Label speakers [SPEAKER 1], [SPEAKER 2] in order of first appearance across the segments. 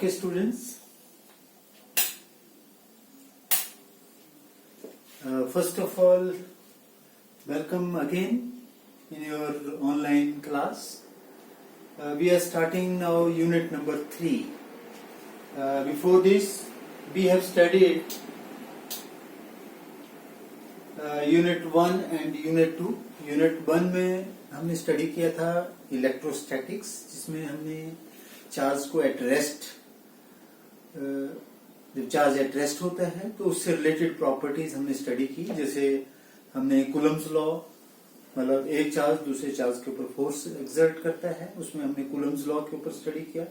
[SPEAKER 1] Okay, students. First of all, welcome again in your online class. We are starting now unit number 3. Before this, we have studied unit 1 and unit 2. Unit 1 में हमने study किया था electrostatics, जिसमें हमने charge को at rest, जब charge at rest होता है तो उससे रिलेटेड प्रॉपर्टीज हमने स्टडी की। जैसे हमने कूलम्स लॉ, मतलब एक चार्ज दूसरे चार्ज के ऊपर फोर्स एक्सर्ट करता है, उसमें हमने कूलम्स लॉ के ऊपर स्टडी किया।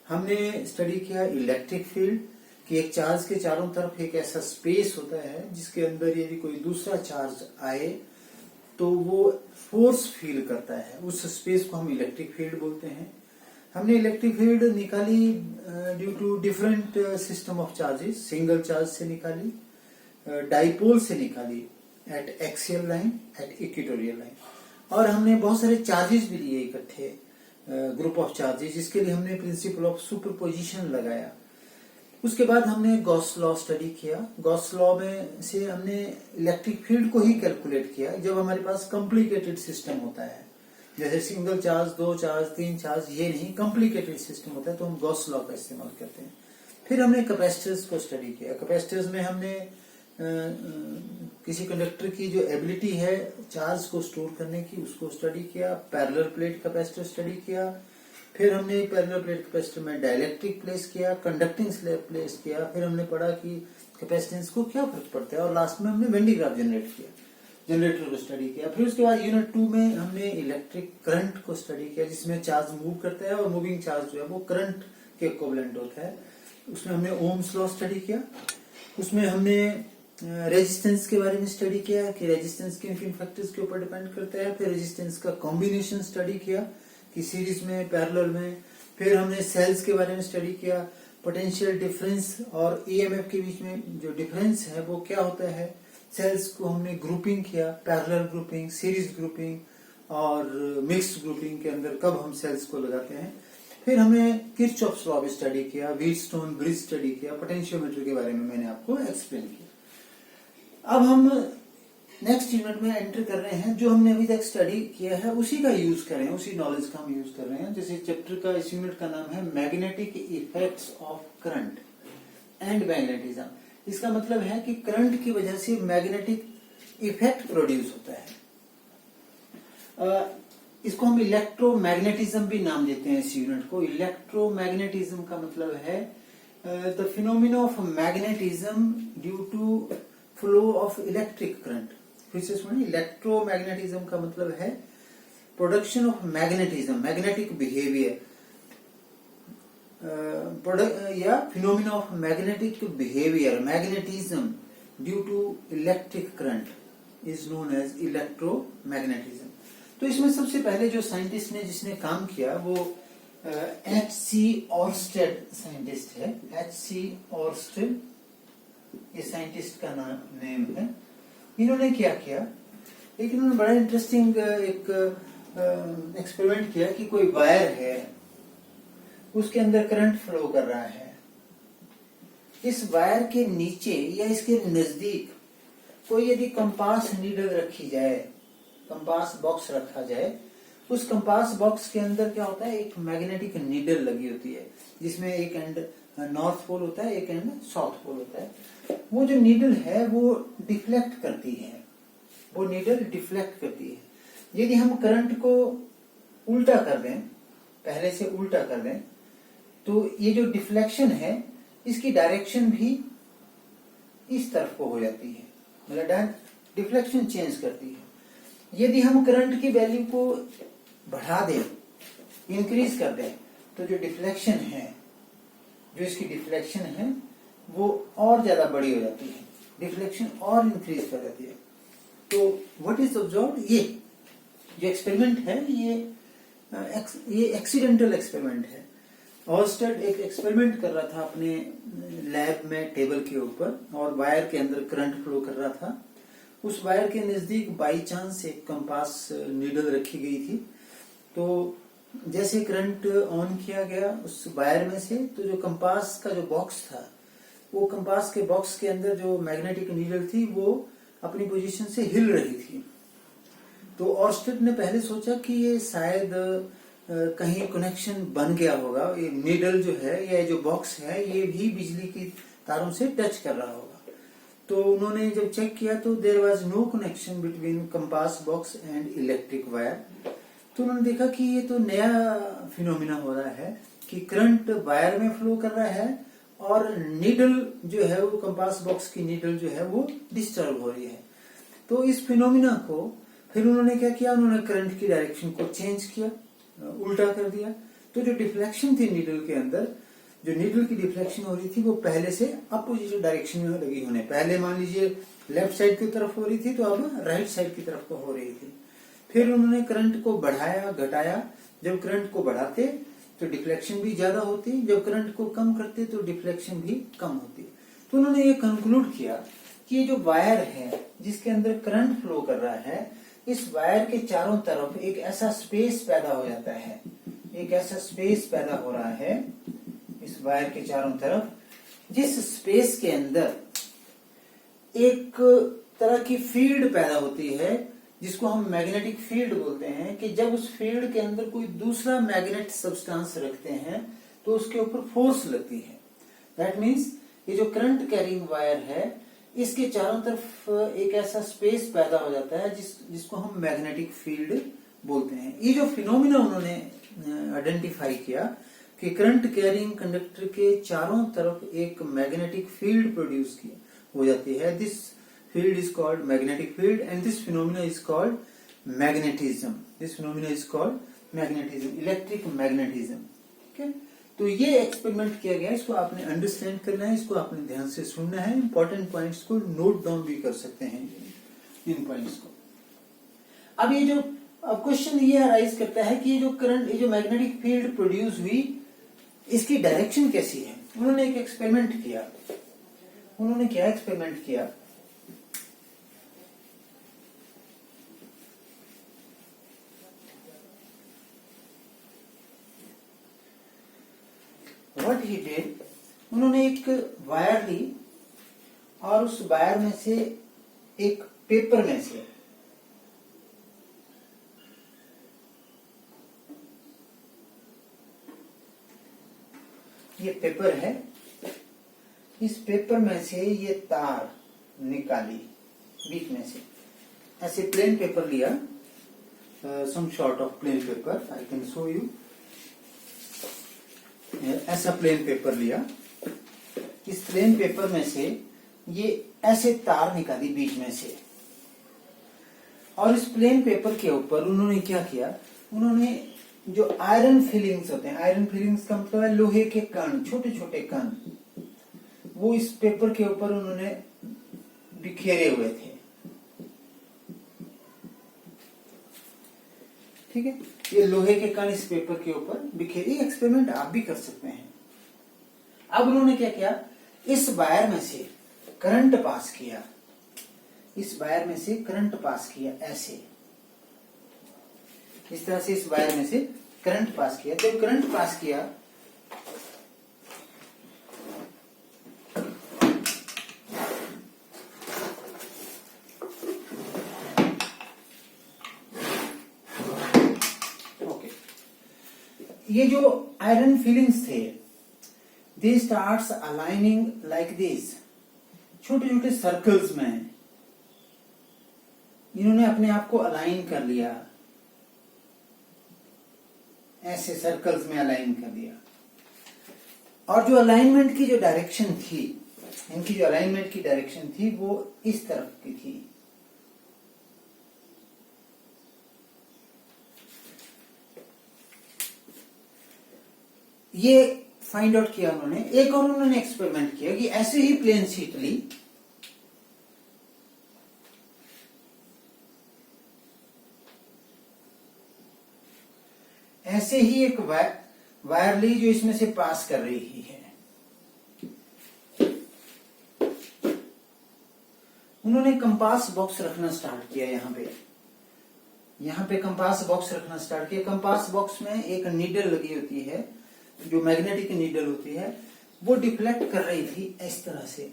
[SPEAKER 1] हमने स्टडी किया इलेक्ट्रिक फील्ड, कि एक चार्ज के चारों तरफ एक ऐसा स्पेस होता है जिसके अंदर यदि कोई दूसरा चार्ज आए तो वो फोर्स फील करता है, उस स्पेस को हम इलेक्ट्रिक फील्ड बोलते हैं। हमने इलेक्ट्रिक फील्ड निकाली due to different system of charges, single charge से निकाली, डाइपोल से निकाली, at axial line, at equatorial line, और हमने बहुत सारे चार्जेस भी लिए इकट्ठे, ग्रुप ऑफ चार्जेस, जिसके लिए हमने प्रिंसिपल ऑफ सुपरपोजिशन लगाया। उसके बाद हमने गॉस लॉ स्टडी किया। गॉस लॉ में से हमने इलेक्ट्रिक फील्ड को ही कैलकुलेट किया जब हमारे पास कॉम्प्लिकेटेड सिस्टम होता है, जैसे सिंगल चार्ज, 2 चार्ज, 3 चार्ज, ये नहीं, कॉम्प्लिकेटेड सिस्टम होता है तो हम गॉस लॉ का इस्तेमाल करते हैं। फिर हमने कैपेसिटर्स को स्टडी किया। कैपेसिटर्स में हमने किसी कंडक्टर की जो एबिलिटी है चार्ज को स्टोर करने की, उसको स्टडी किया। पैरेलल प्लेट कैपेसिटर स्टडी किया। फिर हमने पैरेलल प्लेट कैपेसिटर में डाइलेक्ट्रिक प्लेस किया, कंडक्टिंग स्लैब प्लेस किया। फिर हमने पढ़ा कि कैपेसिटेंस को क्या फर्क पड़ता है, और लास्ट में हमने वेन डायग्राफ जनरेट किया, जनरेटर को स्टडी किया। फिर उसके बाद यूनिट 2 में हमने इलेक्ट्रिक करंट को स्टडी किया, जिसमें चार्ज मूव करता है और मूविंग चार्ज जो है वो करंट के इक्विवेलेंट होता है। उसमें हमने ओम्स लॉ स्टडी किया। उसमें हमने रेजिस्टेंस के बारे में स्टडी किया कि रेजिस्टेंस किन किन फैक्टर्स के ऊपर डिपेंड करता है। फिर रेजिस्टेंस का कॉम्बिनेशन स्टडी किया कि सीरीज में, पैरेलल में। फिर हमने सेल्स के बारे में स्टडी किया, पोटेंशियल डिफरेंस और ईएमएफ के बीच में जो डिफरेंस है वो क्या होता है। सेल्स को हमने ग्रुपिंग किया, पैरेलल ग्रुपिंग, सीरीज ग्रुपिंग और मिक्स्ड ग्रुपिंग के अंदर कब हम सेल्स को लगाते हैं। फिर हमने किरचॉफ्स लॉ भी स्टडी किया, व्हीटस्टोन ब्रिज स्टडी किया, पोटेंशियोमीटर के बारे में मैंने आपको एक्सप्लेन किया। अब हम नेक्स्ट यूनिट में एंटर कर रहे हैं। जो हमने अभी तक स्टडी किया है उसी का यूज कर रहे हैं, उसी नॉलेज का हम यूज कर रहे हैं। जैसे चैप्टर का, इस यूनिट का नाम है magnetic effects of current and magnetism. इसका मतलब है कि करंट की वजह से मैग्नेटिक इफेक्ट प्रोड्यूस होता है। इसको हम इलेक्ट्रोमैग्नेटिज्म भी नाम देते हैं इस यूनिट को। इलेक्ट्रोमैग्नेटिज्म का मतलब है the phenomena of magnetism due to flow of electric current. फिर से सुनिए, इलेक्ट्रोमैग्नेटिज्म का मतलब है production of magnetism, magnetic behaviour, या phenomena of magnetic behaviour, magnetism due to electric current is known as electromagnetism. तो इसमें सबसे पहले जो साइंटिस्ट ने जिसने काम किया वो H.C. ऑर्स्टेड साइंटिस्ट है। H.C. ऑर्स्टेड ये साइंटिस्ट का नेम है। इन्होंने क्या किया, एक इन्होंने बड़ा इंटरेस्टिंग एक एक्सपेरिमेंट किया कि कोई वायर है, उसके अंदर करंट फ्लो कर रहा है। इस वायर के नीचे या इसके नजदीक कोई यदि कंपास नीडल रखी जाए, कंपास बॉक्स रखा जाए, उस कंपास बॉक्स के अंदर क्या होता है, एक मैग्नेटिक नीडल लगी होती है, जिसमें एक एंड नॉर्थ पोल होता है, एक एंड साउथ पोल होता है। वो जो नीडल है वो डिफ्लेक्ट करती है, वो नीडल डिफ्लेक्ट करती है। यदि हम करंट को उल्टा कर दें, पहले से उल्टा कर दें, तो ये जो डिफ्लेक्शन है इसकी डायरेक्शन भी इस तरफ को हो जाती है, मतलब डिफ्लेक्शन चेंज करती है। यदि हम करंट की वैल्यू को बढ़ा दें, इंक्रीज कर दें, तो जो डिफ्लेक्शन है, जो इसकी डिफ्लेक्शन है वो और ज्यादा बड़ी हो जाती है, डिफ्लेक्शन और इंक्रीज कर जाती है। तो व्हाट इज ऑब्जर्व्ड, ये जो एक्सपेरिमेंट है ये एक्सीडेंटल एक्सपेरिमेंट है। ऑर्स्टेड एक एक्सपेरिमेंट कर रहा था अपने लैब में टेबल के ऊपर, और वायर के अंदर करंट फ्लो कर रहा था। उस वायर के नजदीक बाई चांस एक कंपास नीडल रखी गई थी। तो जैसे करंट ऑन किया गया उस वायर में से, तो जो कंपास का जो बॉक्स था, वो कंपास के बॉक्स के अंदर जो मैग्नेटिक नीडल थी वो अपनी पोजीशन से हिल रही थी। तो ऑर्स्टेड ने पहले सोचा कि ये शायद कहीं कनेक्शन बन गया होगा, ये नीडल जो है या जो बॉक्स है ये भी बिजली की तारों से टच कर रहा होगा। तो उन्होंने जब चेक किया तो there was no connection between compass box and electric wire. तो उन्होंने देखा कि ये तो नया फिनोमिना हो रहा है कि करंट वायर में फ्लो कर रहा है और नीडल जो है वो कंपास बॉक्स की नीडल जो है वो डिस्टर्ब हो रही है। तो इस फिनोमिना को फिर उन्होंने क्या किया, उन्होंने करंट की डायरेक्शन को चेंज किया, उल्टा कर दिया। तो जो डिफ्लेक्शन थी नीडल के अंदर, जो नीडल की डिफ्लेक्शन हो रही थी वो पहले से अपोजिट डायरेक्शन में लगी होने, पहले मान लीजिए लेफ्ट साइड की तरफ हो रही थी तो अब राइट साइड की तरफ को हो रही थी। फिर उन्होंने करंट को बढ़ाया घटाया, जब करंट को बढ़ाते तो डिफ्लेक्शन भी ज्यादा होती, जब करंट को कम करते तो डिफ्लेक्शन भी कम होती। तो उन्होंने ये कंक्लूड किया कि ये जो वायर है जिसके अंदर करंट फ्लो कर रहा है, इस वायर के चारों तरफ एक ऐसा स्पेस पैदा हो जाता है, एक ऐसा स्पेस पैदा हो रहा है इस वायर के चारों तरफ, जिस स्पेस के अंदर एक तरह की फील्ड पैदा होती है जिसको हम मैग्नेटिक फील्ड बोलते हैं, कि जब उस फील्ड के अंदर कोई दूसरा मैग्नेट सब्सटेंस रखते हैं तो उसके ऊपर फोर्स लगती है। दैट मीन्स ये जो करंट कैरिंग वायर है इसके चारों तरफ एक ऐसा स्पेस पैदा हो जाता है जिसको हम मैग्नेटिक फील्ड बोलते हैं। ये जो फिनोमिना उन्होंने आइडेंटिफाई किया कि करंट कैरिंग कंडक्टर के चारों तरफ एक मैग्नेटिक फील्ड प्रोड्यूस की हो जाती है, this field is called magnetic field and this phenomena is called magnetism. This phenomena is called magnetism, electric magnetism. Okay? तो ये एक्सपेरिमेंट किया गया, इसको आपने अंडरस्टैंड करना है, इसको आपने ध्यान से सुनना है, इंपॉर्टेंट पॉइंट्स को नोट डाउन भी कर सकते हैं इन पॉइंट्स को। अब ये जो अब क्वेश्चन ये अराइज करता है कि ये जो करंट, ये जो मैग्नेटिक फील्ड प्रोड्यूस हुई, इसकी डायरेक्शन कैसी है। उन्होंने एक एक्सपेरिमेंट किया। उन्होंने क्या एक्सपेरिमेंट किया, What he did, उन्होंने एक वायर ली और उस वायर में से एक पेपर में से ये पेपर है, इस पेपर में से ये तार निकाली बीच में से, ऐसे प्लेन पेपर लिया, some sort of plane paper, I can show you. ऐसा प्लेन पेपर लिया, इस प्लेन पेपर में से ये ऐसे तार निकाली बीच में से, और इस प्लेन पेपर के ऊपर उन्होंने क्या किया, उन्होंने जो आयरन फिलिंग्स होते हैं, आयरन फिलिंग्स का मतलब है लोहे के कण, छोटे छोटे कण, वो इस पेपर के ऊपर उन्होंने बिखेरे हुए थे। ठीक है, ये लोहे के कण इस पेपर के ऊपर बिखेरे। ये एक्सपेरिमेंट आप भी कर सकते हैं। अब उन्होंने क्या किया, इस वायर में से करंट पास किया, इस वायर में से करंट पास किया, ऐसे इस तरह से इस वायर में से करंट पास किया। जब करंट पास किया ये जो आयरन फीलिंग्स थे, दे स्टार्ट्स अलाइनिंग लाइक दिस, छोटे छोटे सर्कल्स में इन्होंने अपने आप को अलाइन कर लिया, ऐसे सर्कल्स में अलाइन कर दिया। और जो अलाइनमेंट की जो डायरेक्शन थी, इनकी जो अलाइनमेंट की डायरेक्शन थी वो इस तरफ की थी। ये फाइंड आउट किया उन्होंने। एक और उन्होंने एक्सपेरिमेंट किया कि ऐसे ही प्लेन शीट ली, ऐसे ही एक वायर ली जो इसमें से पास कर रही है। उन्होंने कंपास बॉक्स रखना स्टार्ट किया यहाँ पे, यहाँ पे कंपास बॉक्स रखना स्टार्ट किया। कंपास बॉक्स में एक नीडल लगी होती है, जो मैग्नेटिक नीडल होती है, वो डिफ्लेक्ट कर रही थी इस तरह से,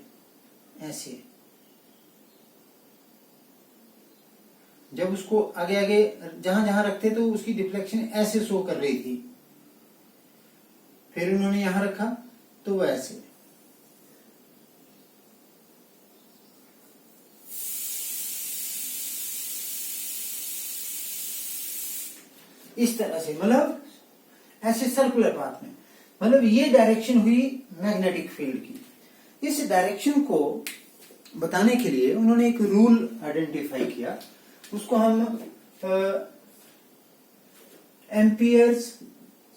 [SPEAKER 1] ऐसे। जब उसको आगे आगे जहां जहां रखते तो उसकी डिफ्लेक्शन ऐसे शो कर रही थी। फिर उन्होंने यहां रखा तो वो ऐसे। इस तरह से, मतलब ऐसे सर्कुलर पाथ में, मतलब ये डायरेक्शन हुई मैग्नेटिक फील्ड की। इस डायरेक्शन को बताने के लिए उन्होंने एक रूल आइडेंटिफाई किया, उसको हम एम्पियर्स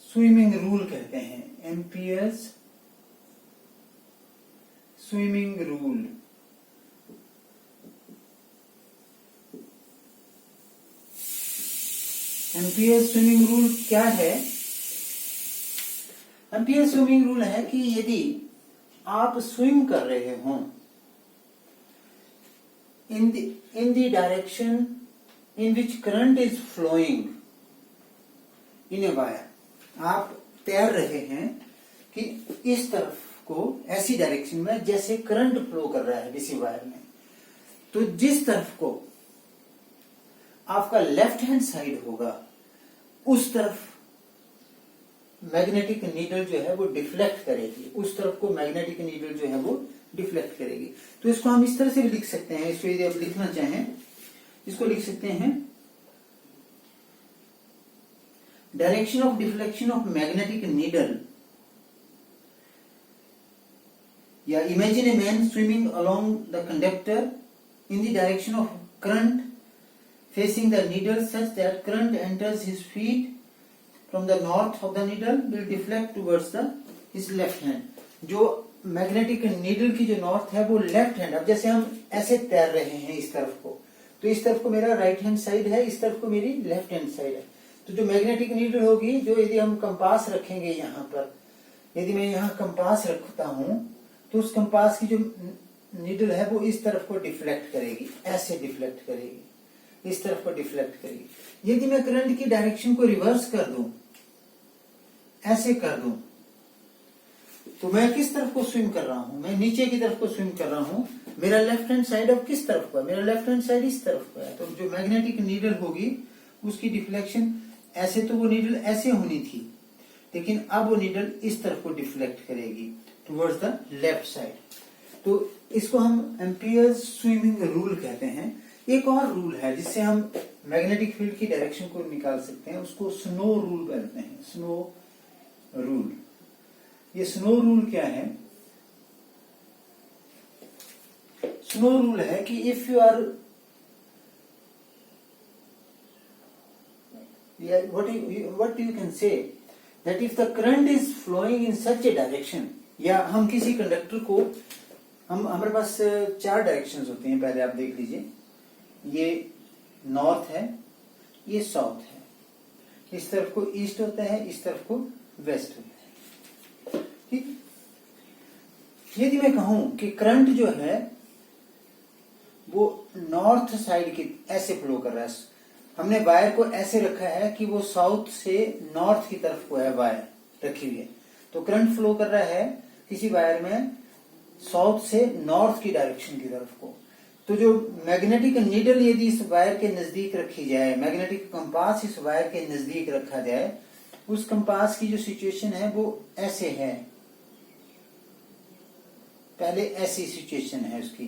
[SPEAKER 1] स्विमिंग रूल कहते हैं। Amperes swimming rule. Ampere swimming rule क्या है? एम्पियर स्विमिंग रूल है कि यदि आप स्विम कर रहे हो in the direction in which current is flowing in a wire, आप तैर रहे हैं कि इस तरफ को, ऐसी डायरेक्शन में जैसे करंट फ्लो कर रहा है किसी वायर में, तो जिस तरफ को आपका लेफ्ट हैंड साइड होगा उस तरफ मैग्नेटिक नीडल जो है वो डिफ्लेक्ट करेगी, उस तरफ को मैग्नेटिक नीडल जो है वो डिफ्लेक्ट करेगी। तो इसको हम इस तरह से भी लिख सकते हैं, इसको यदि आप लिखना चाहें, इसको लिख सकते हैं direction of deflection of magnetic needle, या imagine a man swimming along the conductor in the direction of current facing the needle such that current enters his feet from the north of the needle will deflect towards his left hand। जो magnetic needle की जो north है वो left hand, अब जैसे हम ऐसे तैर रहे हैं इस तरफ को, तो इस तरफ को मेरा राइट हैंड साइड है, इस तरफ को मेरी लेफ्ट हैंड साइड है। तो जो मैग्नेटिक नीडल होगी, जो यदि हम कंपास रखेंगे यहाँ पर, यदि मैं यहाँ कंपास रखता हूं तो उस कंपास की जो नीडल है वो इस तरफ को डिफ्लेक्ट करेगी, ऐसे डिफ्लेक्ट करेगी, इस तरफ को डिफ्लेक्ट करेगी। यदि मैं करंट की डायरेक्शन को रिवर्स कर दूं, ऐसे कर दूं, तो मैं किस तरफ को स्विम कर रहा हूं? मैं नीचे की तरफ को स्विम कर रहा हूं। मेरा लेफ्ट हैंड साइड अब किस तरफ को है? मेरा लेफ्ट हैंड साइड इस तरफ को है। तो जो मैग्नेटिक नीडल होगी उसकी डिफ्लेक्शन ऐसे, तो वो नीडल ऐसे होनी थी, लेकिन अब वो नीडल इस तरफ को डिफ्लेक्ट करेगी टुवर्ड्स द लेफ्ट साइड। तो इसको हम एम्पियर स्विमिंग रूल कहते हैं। एक और रूल है जिससे हम मैग्नेटिक फील्ड की डायरेक्शन को निकाल सकते हैं, उसको स्नो रूल कहते हैं। Snow rule. ये स्नो रूल क्या है? स्नो रूल है कि if you are what you can say that if the current is flowing in such a direction, या हम किसी कंडक्टर को, हमारे पास 4 डायरेक्शंस होती हैं, पहले आप देख लीजिए, ये नॉर्थ है, ये साउथ है, इस तरफ को ईस्ट होता है, इस तरफ को वेस्ट होता है, ठीक। यदि मैं कहूं कि करंट जो है वो नॉर्थ साइड की ऐसे फ्लो कर रहा है, हमने वायर को ऐसे रखा है कि वो साउथ से नॉर्थ की तरफ को है वायर रखी हुई है, तो करंट फ्लो कर रहा है किसी वायर में साउथ से नॉर्थ की डायरेक्शन की तरफ को। तो जो मैग्नेटिक नीडल यदि इस वायर के नजदीक रखी जाए, मैग्नेटिक कंपास इस वायर के नजदीक रखा जाए, उस कंपास की जो सिचुएशन है वो ऐसे है, पहले ऐसी सिचुएशन है उसकी।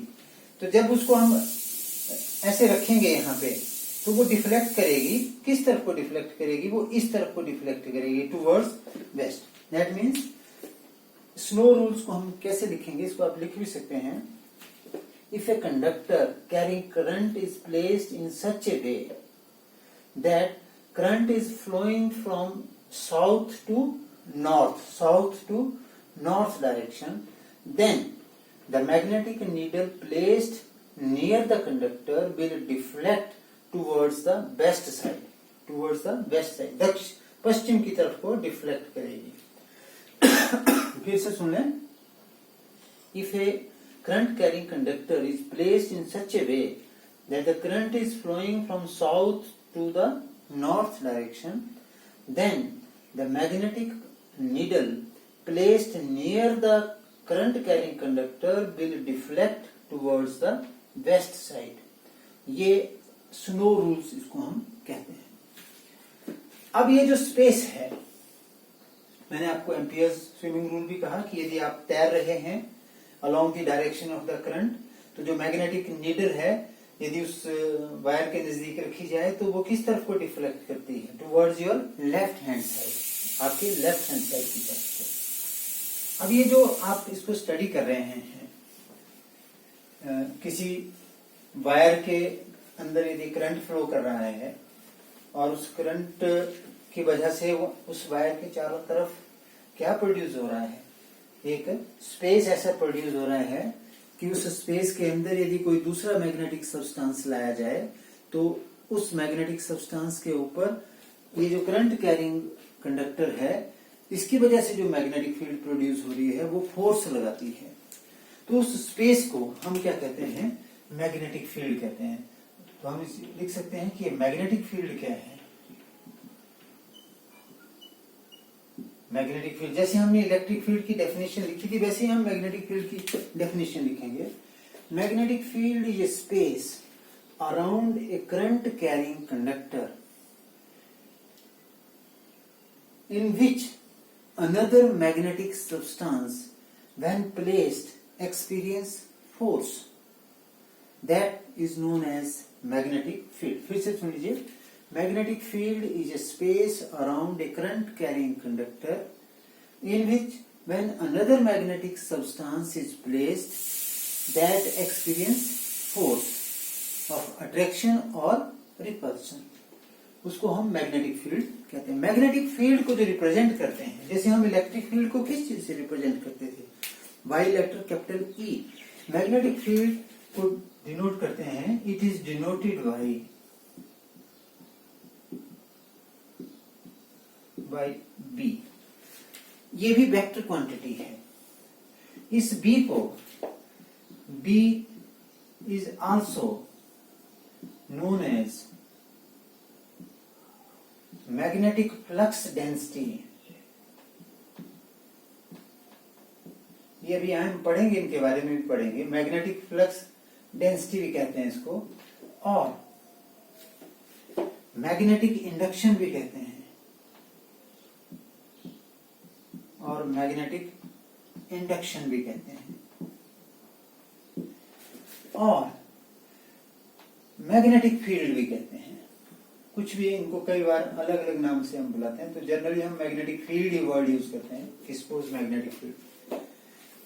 [SPEAKER 1] तो जब उसको हम ऐसे रखेंगे यहाँ पे, तो वो डिफ्लेक्ट करेगी, किस तरफ को डिफ्लेक्ट करेगी? वो इस तरफ को डिफ्लेक्ट करेगी, towards waste. That means snow rules को हम कैसे लिखेंगे, इसको आप लिख भी सकते हैं। If a conductor carrying current is placed in such a way that current is flowing from south to north direction, then the magnetic needle placed near the conductor will deflect towards the west side, दक्षिण पश्चिम की तरफ को deflect करेगी। फिर से सुन लें। If a current carrying conductor is placed in such a way that the current is flowing from south to the north direction, then the magnetic needle placed near the current carrying conductor will deflect towards the west side. ये snow rules इसको हम कहते हैं। अब ये जो space है, मैंने आपको एम्पियर्स स्विमिंग रूल भी कहा कि यदि आप तैर रहे हैं along the direction of the current, तो जो मैग्नेटिक नीडल है यदि उस वायर के नजदीक रखी जाए तो वो किस तरफ को डिफ्लेक्ट करती है, towards your left hand side, आपके लेफ्ट हैंड साइड की तरफ। अब ये जो आप इसको स्टडी कर रहे हैं किसी वायर के अंदर यदि करंट फ्लो कर रहा है और उस करंट की वजह से वो उस वायर के चारों तरफ क्या प्रोड्यूस हो रहा है, एक स्पेस ऐसा प्रोड्यूस हो रहा है कि उस स्पेस के अंदर यदि कोई दूसरा मैग्नेटिक सब्सटेंस लाया जाए तो उस मैग्नेटिक सब्सटेंस के ऊपर ये जो करंट कैरिंग कंडक्टर है, इसकी वजह से जो मैग्नेटिक फील्ड प्रोड्यूस हो रही है वो फोर्स लगाती है। तो उस स्पेस को हम क्या कहते हैं, मैग्नेटिक फील्ड कहते हैं। तो हम लिख सकते हैं कि मैग्नेटिक फील्ड क्या है। मैग्नेटिक फील्ड, जैसे हमने इलेक्ट्रिक फील्ड की डेफिनेशन लिखी थी वैसे ही हम मैग्नेटिक फील्ड की डेफिनेशन लिखेंगे। Magnetic field is a space around a current carrying conductor in which another magnetic substance when placed experience force that is known as magnetic field। फिर से सुन लीजिए, magnetic field is a space around a current carrying conductor in which when another magnetic substance is placed that experience force of attraction or repulsion, उसको हम magnetic field कहते हैं। Magnetic field को जो represent करते हैं, जैसे हम इलेक्ट्रिक फील्ड को किस चीज से रिप्रेजेंट करते थे, Y letter capital E, magnetic field को डिनोट करते हैं, it is denoted by B. ये भी वेक्टर क्वांटिटी है। इस बी को, B is also known as magnetic flux density. ये अभी हम पढ़ेंगे, इनके बारे में भी पढ़ेंगे। मैग्नेटिक फ्लक्स डेंसिटी भी कहते हैं इसको, और मैग्नेटिक इंडक्शन भी कहते हैं, और मैग्नेटिक इंडक्शन भी कहते हैं, और मैग्नेटिक फील्ड भी कहते हैं। कुछ भी इनको कई बार अलग अलग नाम से हम बुलाते हैं, तो जनरली हम मैग्नेटिक फील्ड ही वर्ड यूज करते हैं। सपोज मैग्नेटिक फील्ड,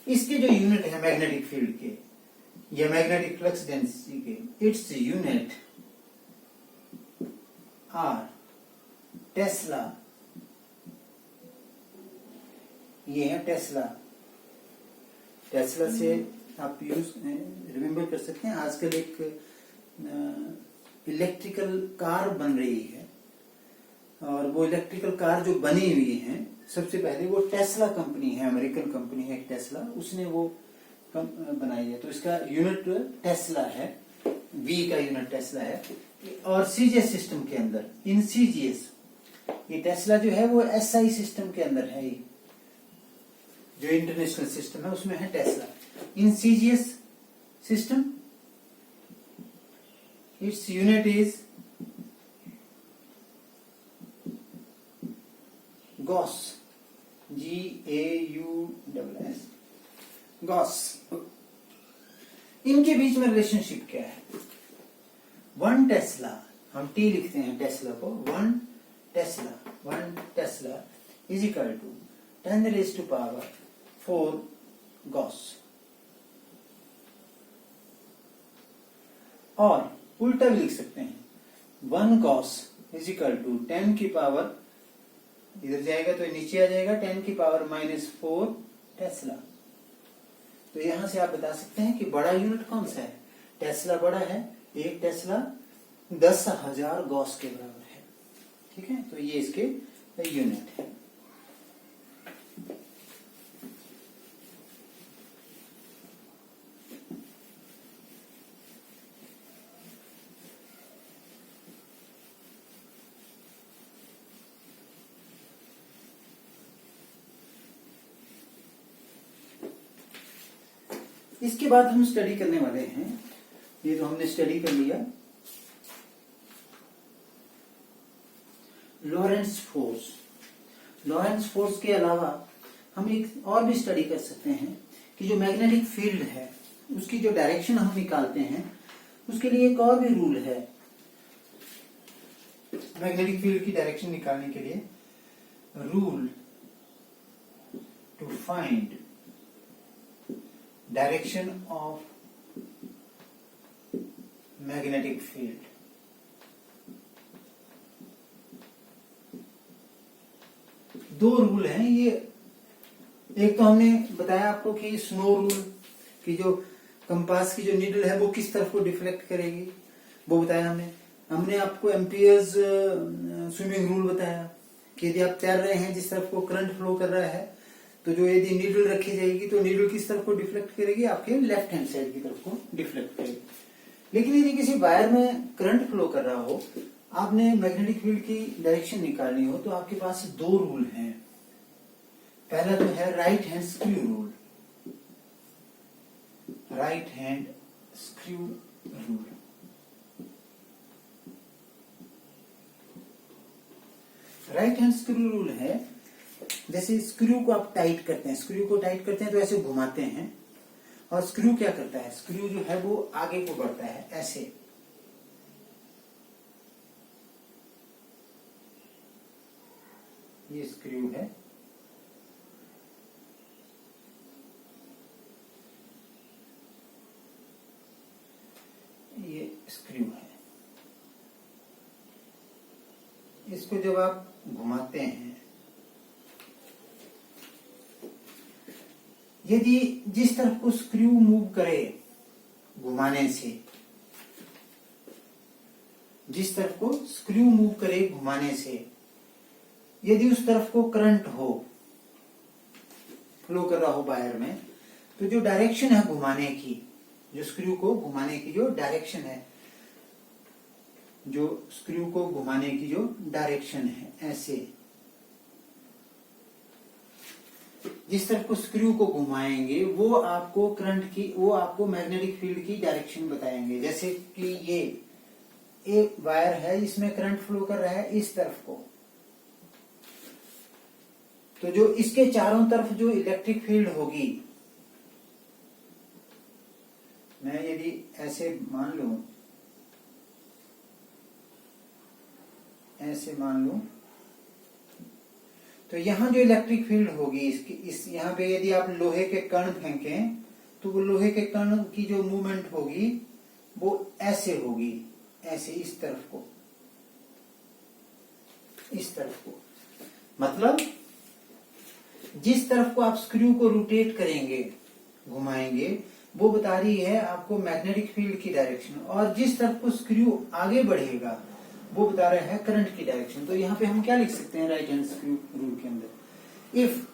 [SPEAKER 1] इसके जो यूनिट है मैग्नेटिक फील्ड के या मैग्नेटिक फ्लक्स डेंसिटी के, इट्स यूनिट आर टेस्ला। ये है टेस्ला। टेस्ला से आप यूज रिमेम्बर कर सकते हैं। आजकल एक इलेक्ट्रिकल कार बन रही है, और वो इलेक्ट्रिकल कार जो बनी हुई है सबसे पहले वो टेस्ला कंपनी है, अमेरिकन कंपनी है टेस्ला, उसने वो बनाई है। तो इसका यूनिट टेस्ला है, वी का यूनिट टेस्ला है। और सीजीएस सिस्टम के अंदर, इन सीजीएस, ये टेस्ला जो है वो एसआई सिस्टम के अंदर है, ये जो इंटरनेशनल सिस्टम है उसमें है Tesla. In CGS system its unit is Gauss, Gauss, Gauss। इनके बीच में रिलेशनशिप क्या है? 1 टेस्ला, हम टी लिखते हैं टेस्ला को, 1 tesla is equal to 10⁴ gauss. और उल्टा भी लिख सकते हैं, 1 गॉस इज इक्वल टू 10 की पावर, इधर जाएगा तो नीचे आ जाएगा, 10 की पावर -4 टेस्ला। तो यहां से आप बता सकते हैं कि बड़ा यूनिट कौन सा है, टेस्ला बड़ा है। एक टेस्ला 10,000 गॉस के बराबर है। ठीक है, तो ये इसके यूनिट है। इसके बाद हम स्टडी करने वाले हैं, ये तो हमने स्टडी कर लिया, लॉरेंस फोर्स। लॉरेंस फोर्स के अलावा हम एक और भी स्टडी कर सकते हैं कि जो मैग्नेटिक फील्ड है उसकी जो डायरेक्शन हम निकालते हैं उसके लिए एक और भी रूल है। मैग्नेटिक फील्ड की डायरेक्शन निकालने के लिए rule to find direction of magnetic field. दो रूल हैं ये। एक तो हमने बताया आपको कि स्नो रूल की जो कंपास की जो नीडल है वो किस तरफ को डिफ्लेक्ट करेगी, वो बताया हमने। हमने आपको एम्पियर्स स्विमिंग रूल बताया कि यदि आप तैर रहे हैं जिस तरफ को करंट फ्लो कर रहा है तो जो यदि नीडल रखी जाएगी तो नीडल किस तरफ को डिफ्लेक्ट करेगी, आपके लेफ्ट हैंड साइड की तरफ को डिफ्लेक्ट करेगी। लेकिन यदि किसी वायर में करंट फ्लो कर रहा हो, आपने मैग्नेटिक फील्ड की डायरेक्शन निकालनी हो, तो आपके पास दो रूल हैं। पहला तो है right hand screw rule, right hand screw rule. Right hand screw rule है, जैसे स्क्रू को आप टाइट करते हैं, स्क्रू को टाइट करते हैं तो ऐसे घुमाते हैं, और स्क्रू क्या करता है, स्क्रू जो है वो आगे को बढ़ता है ऐसे। ये स्क्रू है, ये स्क्रू है। इसको जब आप घुमाते हैं, यदि जिस तरफ को स्क्रू मूव करे घुमाने से, जिस तरफ को स्क्रू मूव करे घुमाने से, यदि उस तरफ को करंट हो, फ्लो कर रहा हो वायर में, तो जो डायरेक्शन है घुमाने की, जो स्क्रू को घुमाने की जो डायरेक्शन है, जो स्क्रू को घुमाने की जो डायरेक्शन है, ऐसे जिस तरफ को स्क्रू को घुमाएंगे वो आपको करंट की, वो आपको मैग्नेटिक फील्ड की डायरेक्शन बताएंगे। जैसे कि ये एक वायर है, इसमें करंट फ्लो कर रहा है इस तरफ को, तो जो इसके चारों तरफ जो इलेक्ट्रिक फील्ड होगी, मैं यदि ऐसे मान लूं, ऐसे मान लूं, तो यहां जो इलेक्ट्रिक फील्ड होगी इस यहां पे यदि आप लोहे के कण फेंकें तो वो लोहे के कण की जो मूवमेंट होगी वो ऐसे होगी, ऐसे इस तरफ को, इस तरफ को। मतलब जिस तरफ को आप स्क्रू को रोटेट करेंगे, घुमाएंगे, वो बता रही है आपको मैग्नेटिक फील्ड की डायरेक्शन, और जिस तरफ को स्क्रू आगे बढ़ेगा वो बता रहा है करंट की डायरेक्शन। तो यहाँ पे हम क्या लिख सकते हैं राइट हैंड स्क्रू रूल के अंदर, if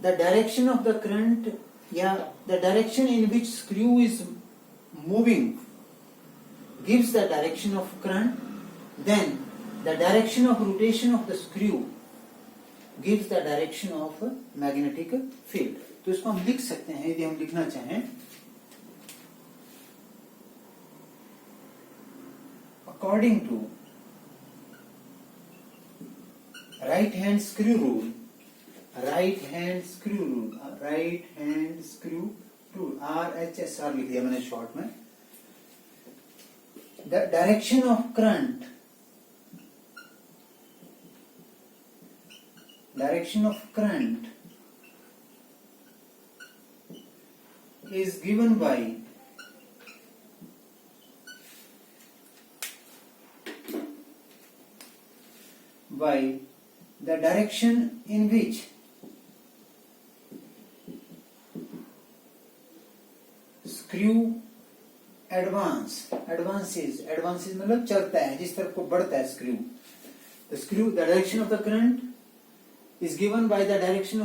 [SPEAKER 1] the direction of the current या the direction in which screw is moving gives the direction of current, then the direction of rotation of the screw gives the direction of magnetic field. तो इसको हम लिख सकते हैं, यदि हम लिखना चाहें, according to right hand screw rule, right hand screw rule, right hand screw rule, RHSR लिख दिया मैंने शॉर्ट में। The direction of current, direction of current is given by the direction in which screw advances मतलब चलता है, जिस तरफ को बढ़ता है screw. the direction of the current is given by the direction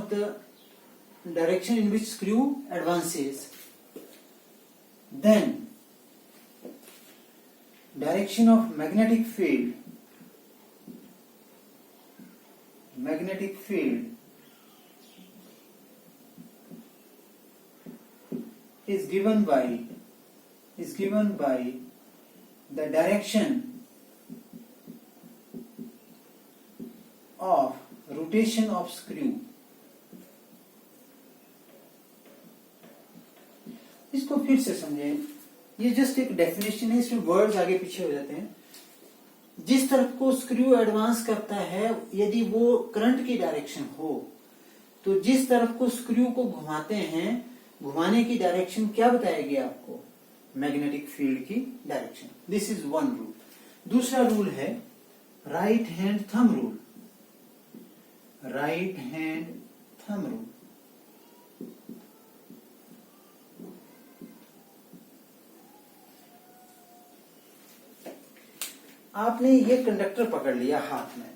[SPEAKER 1] in which screw advances, then direction of magnetic field is given by the direction of rotation of screw. इसको फिर से समझें, ये जस्ट एक डेफिनेशन है, इसमें words आगे पीछे हो जाते हैं। जिस तरफ को स्क्रू एडवांस करता है, यदि वो करंट की डायरेक्शन हो, तो जिस तरफ को स्क्रू को घुमाते हैं, घुमाने की डायरेक्शन क्या बताएगी आपको? मैग्नेटिक फील्ड की direction. This is one rule. दूसरा रूल है right hand thumb rule. Right hand thumb rule. आपने ये कंडक्टर पकड़ लिया हाथ में,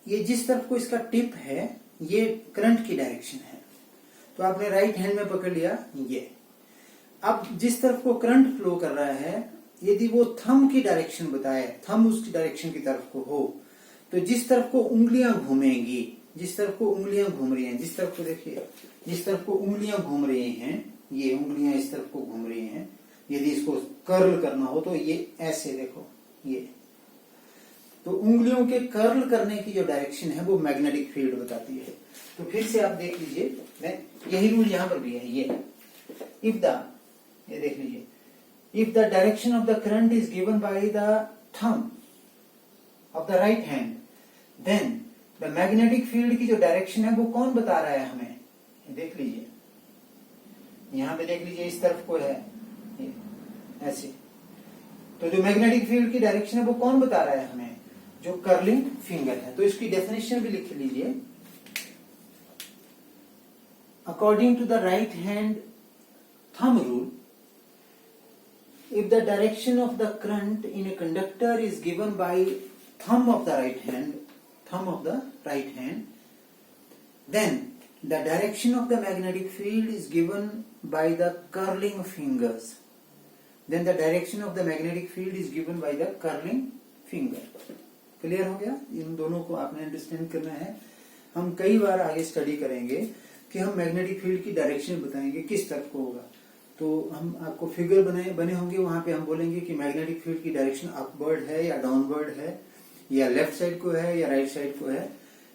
[SPEAKER 1] ये जिस तरफ को इसका टिप है, ये करंट की डायरेक्शन है, तो आपने राइट हैंड में पकड़ लिया ये। अब जिस तरफ को करंट फ्लो कर रहा है, यदि वो थंब की डायरेक्शन बताए, थंब उसकी डायरेक्शन की तरफ को हो, तो जिस तरफ को उंगलियां घूमेंगी, जिस तरफ को उंगलियां घूम रही हैं, जिस तरफ को देखिए, जिस तरफ को उंगलियां घूम रही हैं, ये उंगलियां इस तरफ को घूम रही हैं, यदि इसको कर्ल करना हो तो ये ऐसे देखो, ये तो उंगलियों के कर्ल करने की जो डायरेक्शन है वो मैग्नेटिक फील्ड बताती है। तो फिर से आप देख लीजिए, यही रूल यहां पर भी है, ये देख लीजिए, if the direction of the current is given by the thumb of the right hand, then the magnetic field की जो डायरेक्शन है वो कौन बता रहा है हमें? देख लीजिए, यहां पे देख लीजिए, इस तरफ को है ऐसे, तो जो मैग्नेटिक फील्ड की डायरेक्शन है वो कौन बता रहा है हमें? जो कर्लिंग फिंगर है। तो इसकी डेफिनेशन भी लिख लीजिए, according to the right hand thumb rule, if the direction of the current in a conductor is given by thumb of the right hand, then the direction of the magnetic field is given by the curling fingers. Then the direction of the magnetic field is given by the curling finger. Clear हो गया? इन दोनों को आपने understand करना है। हम कई बार आगे स्टडी करेंगे कि हम मैग्नेटिक फील्ड की डायरेक्शन बताएंगे किस तरफ को होगा। तो हम आपको फिगर बने होंगे, वहां पे हम बोलेंगे कि मैग्नेटिक फील्ड की डायरेक्शन अपवर्ड है या डाउनवर्ड है, या लेफ्ट साइड को है या राइट साइड को है।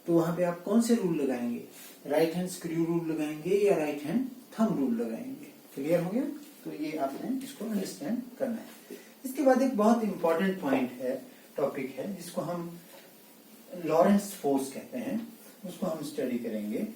[SPEAKER 1] तो वहां पे आप कौन से रूल लगाएंगे? राइट हैंड स्क्रू रूल लगाएंगे या राइट हैंड थंब रूल लगाएंगे। क्लियर हो गया? तो ये आपने इसको अंडरस्टैंड करना है। इसके बाद एक बहुत इंपॉर्टेंट पॉइंट है, टॉपिक है, जिसको हम लॉरेंस फोर्स कहते हैं, उसको हम स्टडी करेंगे।